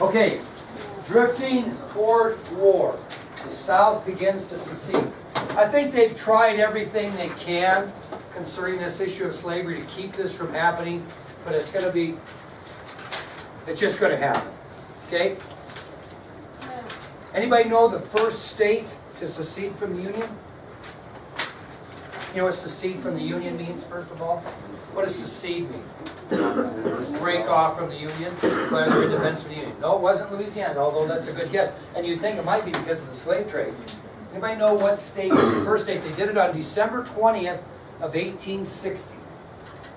Okay, drifting toward war. The South begins to secede. I think they've tried everything they can concerning this issue of slavery to keep this from happening, but it's just going to happen. Okay? Anybody know the first state to secede from the Union? You know what secede from the Union means, first of all? What does secede mean? Break off from the Union, declare their independence from the Union. No, it wasn't Louisiana, although that's a good guess. And you'd think it might be because of the slave trade. Anybody know what state was the first state? They did it on December 20th of 1860.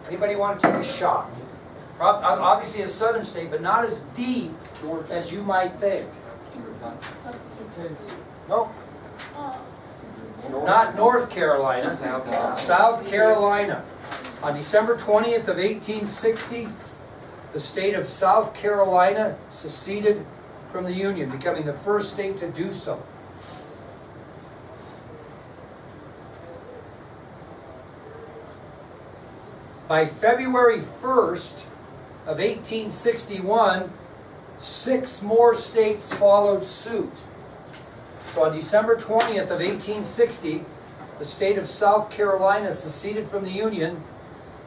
Anybody want to take a shot? Obviously a southern state, but not as deep as you might think. Nope. Not North Carolina. South Carolina. On December 20th of 1860, the state of South Carolina seceded from the Union, becoming the first state to do so. By February 1st of 1861, 6 more states followed suit. So on December 20th of 1860, the state of South Carolina seceded from the Union,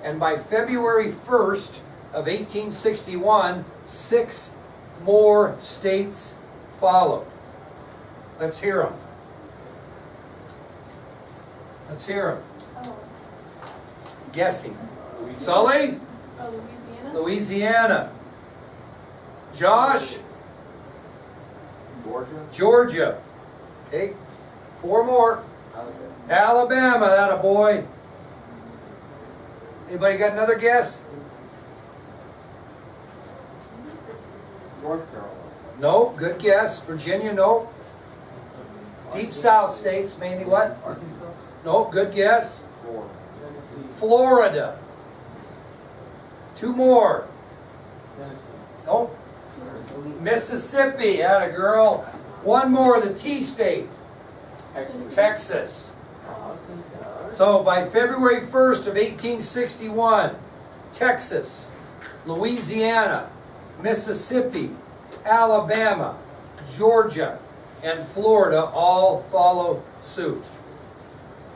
and by February 1st of 1861, 6 more states followed. Let's hear them. Let's hear them. Guessing. Sully? Louisiana. Louisiana. Josh? Georgia. Georgia. Okay. 4 more. Alabama, that a boy. Anybody got another guess? North Carolina. No, good guess. Virginia, no. Deep South states, mainly what? Arkansas. No, good guess. Florida. Florida. 2 more. Tennessee. Nope. Mississippi, atta girl. 1 more, the T state. Texas. Texas. So by February 1st of 1861, Texas, Louisiana, Mississippi, Alabama, Georgia, and Florida all follow suit.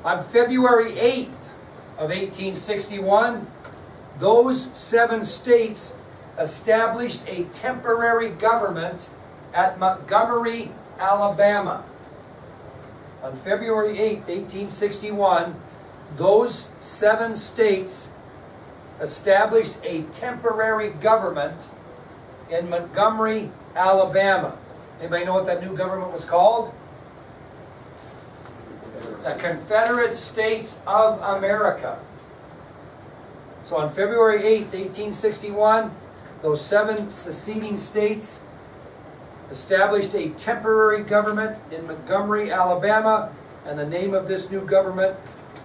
On February 8th of 1861, those 7 states established a temporary government at Montgomery, Alabama. On February 8th, 1861, those 7 states established a temporary government in Montgomery, Alabama. Anybody know what that new government was called? The Confederate States of America. So on February 8th, 1861, those 7 seceding states established a temporary government in Montgomery, Alabama, and the name of this new government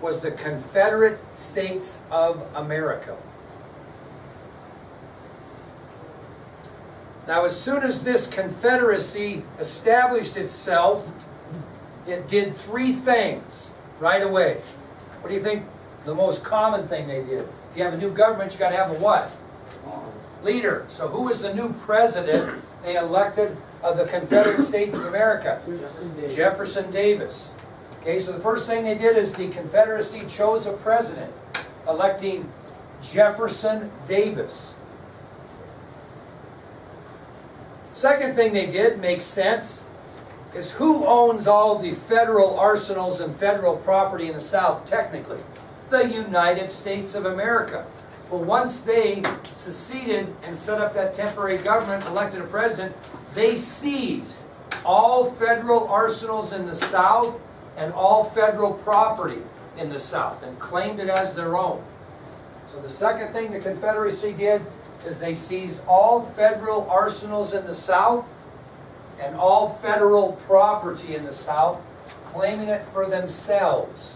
was the Confederate States of America. Now, as soon as this Confederacy established itself, it did 3 things right away. What do you think the most common thing they did? If you have a new government, you got to have a what? Leader. So who was the new president they elected of the Confederate States of America? Jefferson Davis. Okay, so the first thing they did is the Confederacy chose a president, electing Jefferson Davis. Second thing they did, makes sense, is who owns all the federal arsenals and federal property in the South, technically? The United States of America. Well, once they seceded and set up that temporary government, elected a president, they seized all federal arsenals in the South and all federal property in the South and claimed it as their own. So the second thing the Confederacy did is they seized all federal arsenals in the South and all federal property in the South, claiming it for themselves.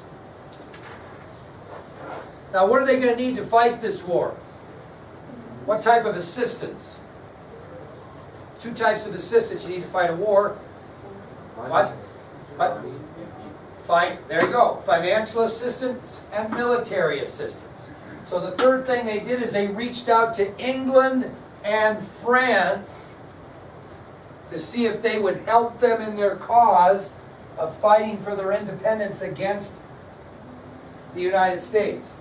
Now, what are they going to need to fight this war? What type of assistance? 2 types of assistance you need to fight a war. What? There you go. Financial assistance and military assistance. So the third thing they did is they reached out to England and France to see if they would help them in their cause of fighting for their independence against the United States.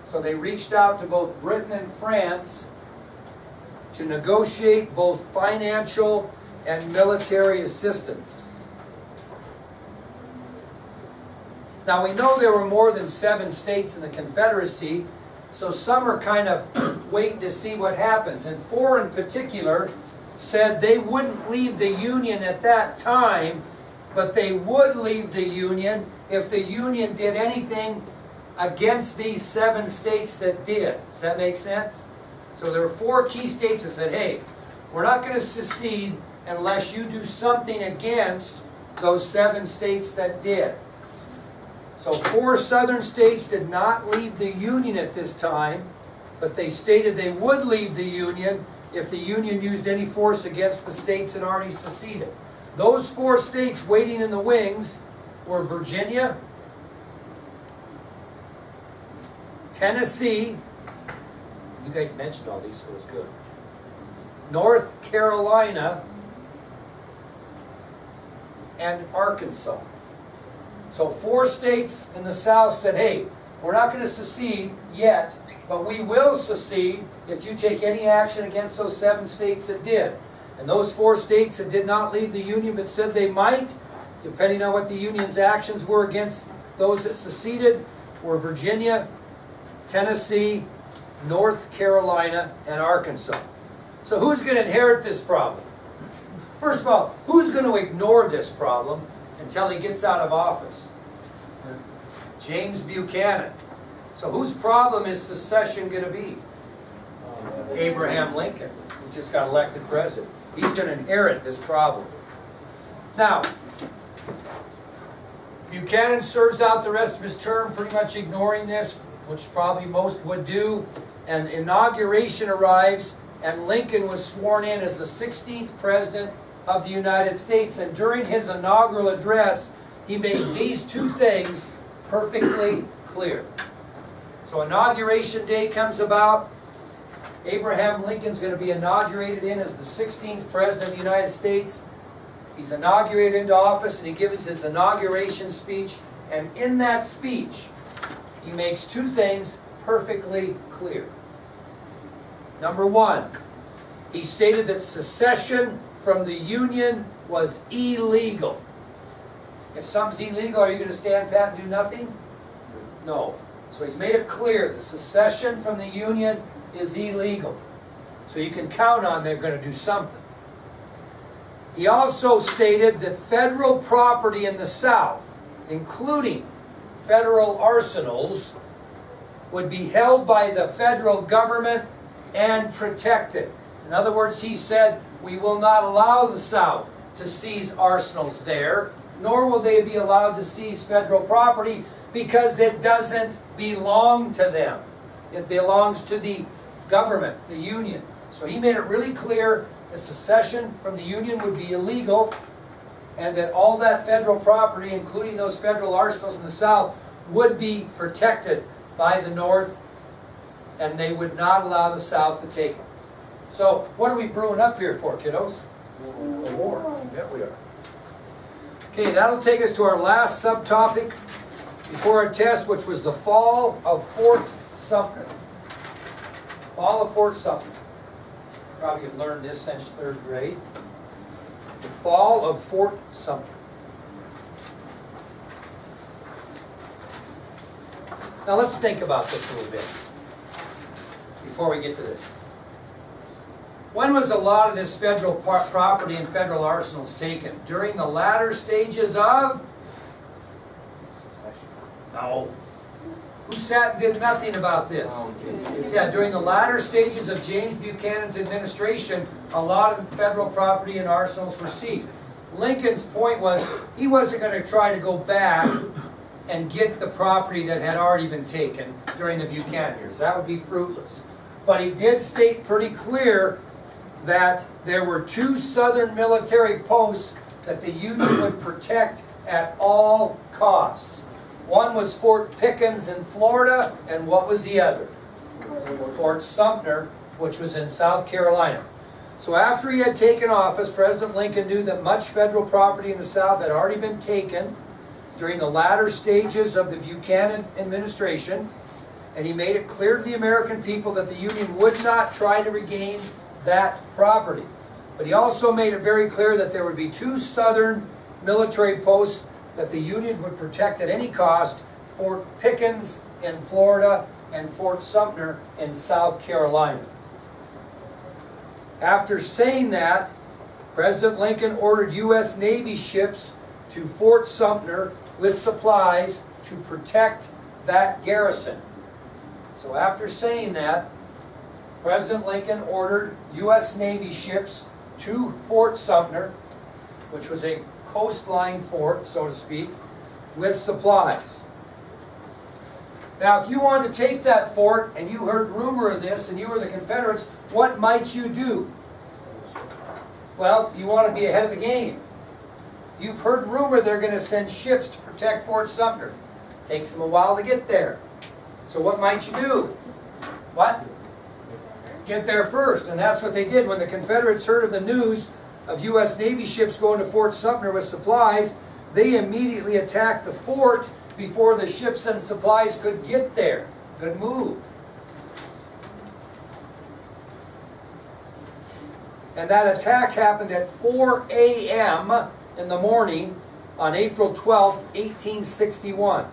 So they reached out to both Britain and France to negotiate both financial and military assistance. Now we know there were more than 7 states in the Confederacy, so some are kind of waiting to see what happens. And 4 in particular said they wouldn't leave the Union at that time, but they would leave the Union if the Union did anything against these 7 states that did. Does that make sense? So there were 4 key states that said, hey, we're not going to secede unless you do something against those 7 states that did. So 4 southern states did not leave the Union at this time, but they stated they would leave the Union if the Union used any force against the states that already seceded. Those 4 states waiting in the wings were Virginia, Tennessee, you guys mentioned all these, so it was good, North Carolina, and Arkansas. So 4 states in the South said, hey, we're not going to secede yet, but we will secede if you take any action against those 7 states that did. And those 4 states that did not leave the Union but said they might, depending on what the Union's actions were against those that seceded, were Virginia, Tennessee, North Carolina, and Arkansas. So who's going to inherit this problem? First of all, who's going to ignore this problem until he gets out of office? James Buchanan. So whose problem is secession going to be? Abraham Lincoln, who just got elected president. He's going to inherit this problem. Now, Buchanan serves out the rest of his term pretty much ignoring this, which probably most would do, and inauguration arrives, and Lincoln was sworn in as the 16th president of the United States, and during his inaugural address, he made these 2 things perfectly clear. So Inauguration Day comes about. Abraham Lincoln's going to be inaugurated in as the 16th president of the United States. He's inaugurated into office, and he gives his inauguration speech, and in that speech, he makes 2 things perfectly clear. Number 1, he stated that secession from the Union was illegal. If something's illegal, are you going to stand pat and do nothing? No. So he's made it clear that secession from the Union is illegal. So you can count on they're going to do something. He also stated that federal property in the South, including federal arsenals, would be held by the federal government and protected. In other words, he said, we will not allow the South to seize arsenals there, nor will they be allowed to seize federal property because it doesn't belong to them. It belongs to the government, the Union. So he made it really clear that secession from the Union would be illegal, and that all that federal property, including those federal arsenals in the South, would be protected by the North, and they would not allow the South to take them. So what are we brewing up here for, kiddos? A war. Yeah, we are. Okay, that'll take us to our last subtopic before our test, which was the fall of Fort Sumter. Fall of Fort Sumter. Probably have learned this since 3rd grade. The fall of Fort Sumter. Now let's think about this a little bit before we get to this. When was a lot of this federal property and federal arsenals taken? During the latter stages of? No. Who sat and did nothing about this? Yeah, during the latter stages of James Buchanan's administration, a lot of federal property and arsenals were seized. Lincoln's point was he wasn't going to try to go back and get the property that had already been taken during the Buchanan years. That would be fruitless. But he did state pretty clear that there were 2 southern military posts that the Union would protect at all costs. One was Fort Pickens in Florida, and what was the other? Fort Sumter, which was in South Carolina. So after he had taken office, President Lincoln knew that much federal property in the South had already been taken during the latter stages of the Buchanan administration, and he made it clear to the American people that the Union would not try to regain that property. But he also made it very clear that there would be 2 southern military posts that the Union would protect at any cost: Fort Pickens in Florida and Fort Sumter in South Carolina. After saying that, President Lincoln ordered U.S. Navy ships to Fort Sumter with supplies to protect that garrison. So after saying that, President Lincoln ordered U.S. Navy ships to Fort Sumter, which was a coastline fort, so to speak, with supplies. Now, if you wanted to take that fort and you heard rumor of this and you were the Confederates, what might you do? Well, you want to be ahead of the game. You've heard rumor they're going to send ships to protect Fort Sumter. Takes them a while to get there. So what might you do? What? Get there first. And that's what they did. When the Confederates heard of the news of U.S. Navy ships going to Fort Sumter with supplies, they immediately attacked the fort before the ships and supplies could get there. Good move. And that attack happened at 4 a.m. in the morning on April 12, 1861,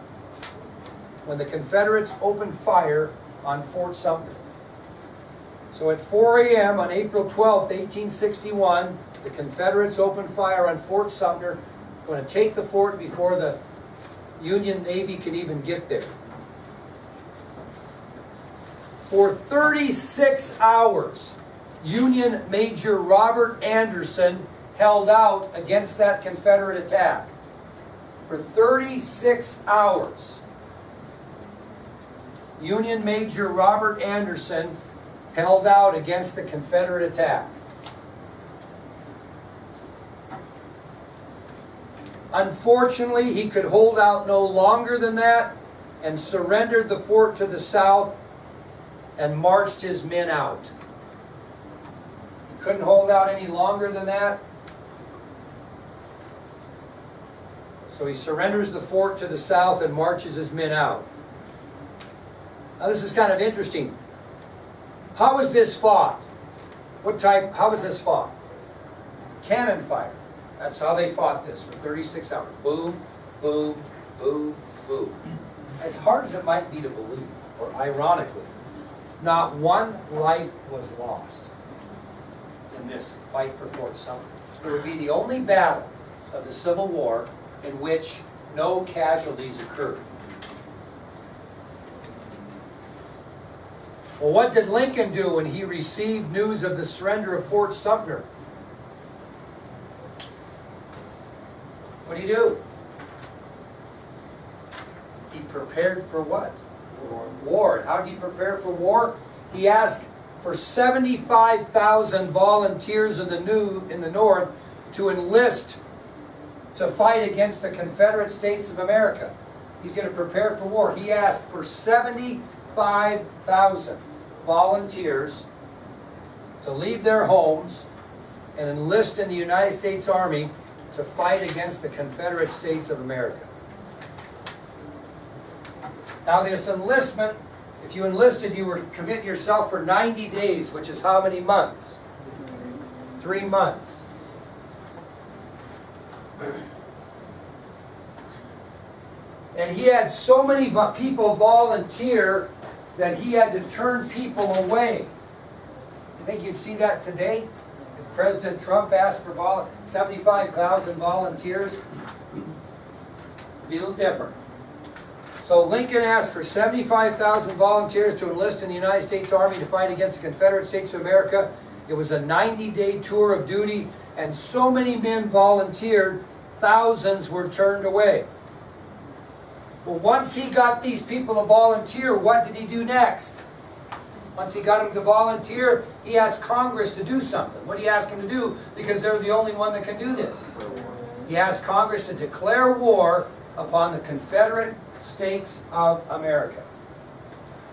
when the Confederates opened fire on Fort Sumter. So at 4 a.m. on April 12, 1861, the Confederates opened fire on Fort Sumter, going to take the fort before the Union Navy could even get there. For 36 hours, Union Major Robert Anderson held out against that Confederate attack. For 36 hours, Union Major Robert Anderson held out against the Confederate attack. Unfortunately, he could hold out no longer than that and surrendered the fort to the South and marched his men out. He couldn't hold out any longer than that, so he surrenders the fort to the South and marches his men out. Now this is kind of interesting. How was this fought? How was this fought? Cannon fire. That's how they fought this for 36 hours. Boom, boom, boom, boom. As hard as it might be to believe, or ironically, not one life was lost in this fight for Fort Sumter. It would be the only battle of the Civil War in which no casualties occurred. Well, what did Lincoln do when he received news of the surrender of Fort Sumter? What did he do? He prepared for what? War. And how did he prepare for war? He asked for 75,000 volunteers in the North to enlist to fight against the Confederate States of America. He's going to prepare for war. He asked for 75,000 volunteers to leave their homes and enlist in the United States Army to fight against the Confederate States of America. Now this enlistment, if you enlisted, you were commit yourself for 90 days, which is how many months? 3 months. And he had so many people volunteer that he had to turn people away. You think you'd see that today? If President Trump asked for 75,000 volunteers, it'd be a little different. So Lincoln asked for 75,000 volunteers to enlist in the United States Army to fight against the Confederate States of America. It was a 90-day tour of duty, and so many men volunteered, thousands were turned away. Well, once he got these people to volunteer, what did he do next? Once he got them to volunteer, he asked Congress to do something. What did he ask them to do? Because they're the only one that can do this. He asked Congress to declare war upon the Confederate States of America.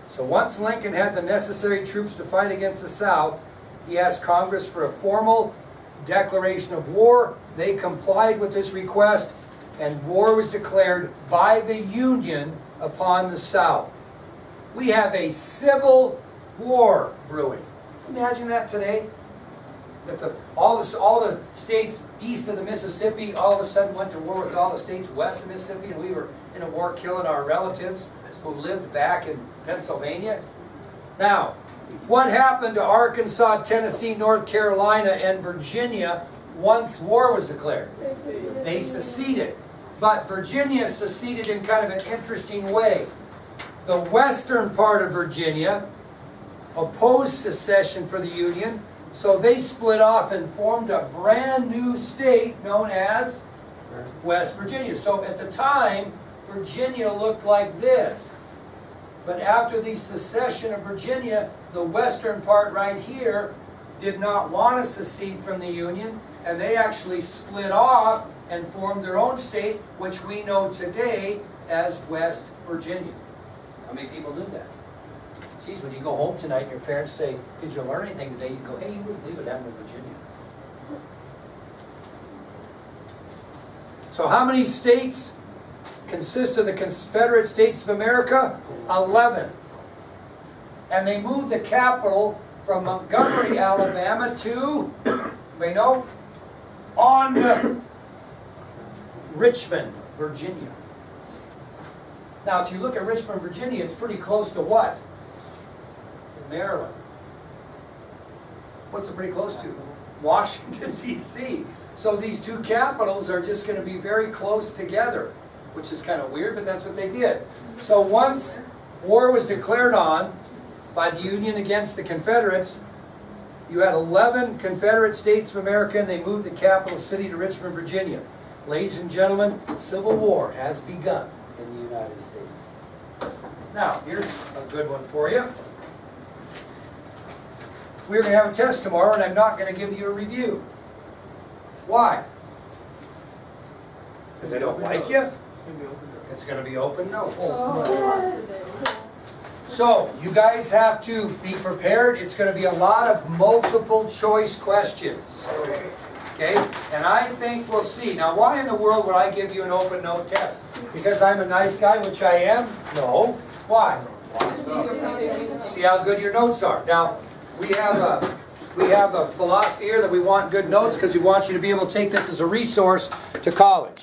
So once Lincoln had the necessary troops to fight against the South, He asked Congress for a formal declaration of war. They complied with this request, and war was declared by the Union upon the South. We have a civil war brewing. Imagine that today. That all the states east of the Mississippi all of a sudden went to war with all the states west of Mississippi, and we were in a war killing our relatives who lived back in Pennsylvania. Now, what happened to Arkansas, Tennessee, North Carolina, and Virginia once war was declared? They seceded. But Virginia seceded in kind of an interesting way. The western part of Virginia opposed secession for the Union, so they split off and formed a brand new state known as West Virginia. So at the time, Virginia looked like this. But after the secession of Virginia, the western part right here did not want to secede from the Union, and they actually split off and formed their own state, which we know today as West Virginia. How many people knew that? Geez, when you go home tonight and your parents say, "Did you learn anything today?" You go, "Hey, you wouldn't believe what happened in Virginia." So how many states consist of the Confederate States of America? 11. And they moved the capital from Montgomery, Alabama to, anybody know? On Richmond, Virginia. Now, if you look at Richmond, Virginia, it's pretty close to what? To Maryland. What's it pretty close to? Washington, D.C. So these two capitals are just going to be very close together, which is kind of weird, but that's what they did. So once war was declared on by the Union against the Confederates, you had 11 Confederate States of America, and they moved the capital city to Richmond, Virginia. Ladies and gentlemen, Civil War has begun in the United States. Now, here's a good one for you. We're going to have a test tomorrow, and I'm not going to give you a review. Why? Because I don't like you? It's going to be open notes. So, you guys have to be prepared. It's going to be a lot of multiple choice questions. Okay? And I think we'll see. Now, why in the world would I give you an open note test? Because I'm a nice guy, which I am? No. Why? See how good your notes are. Now, we have a philosophy here that we want good notes because we want you to be able to take this as a resource to college.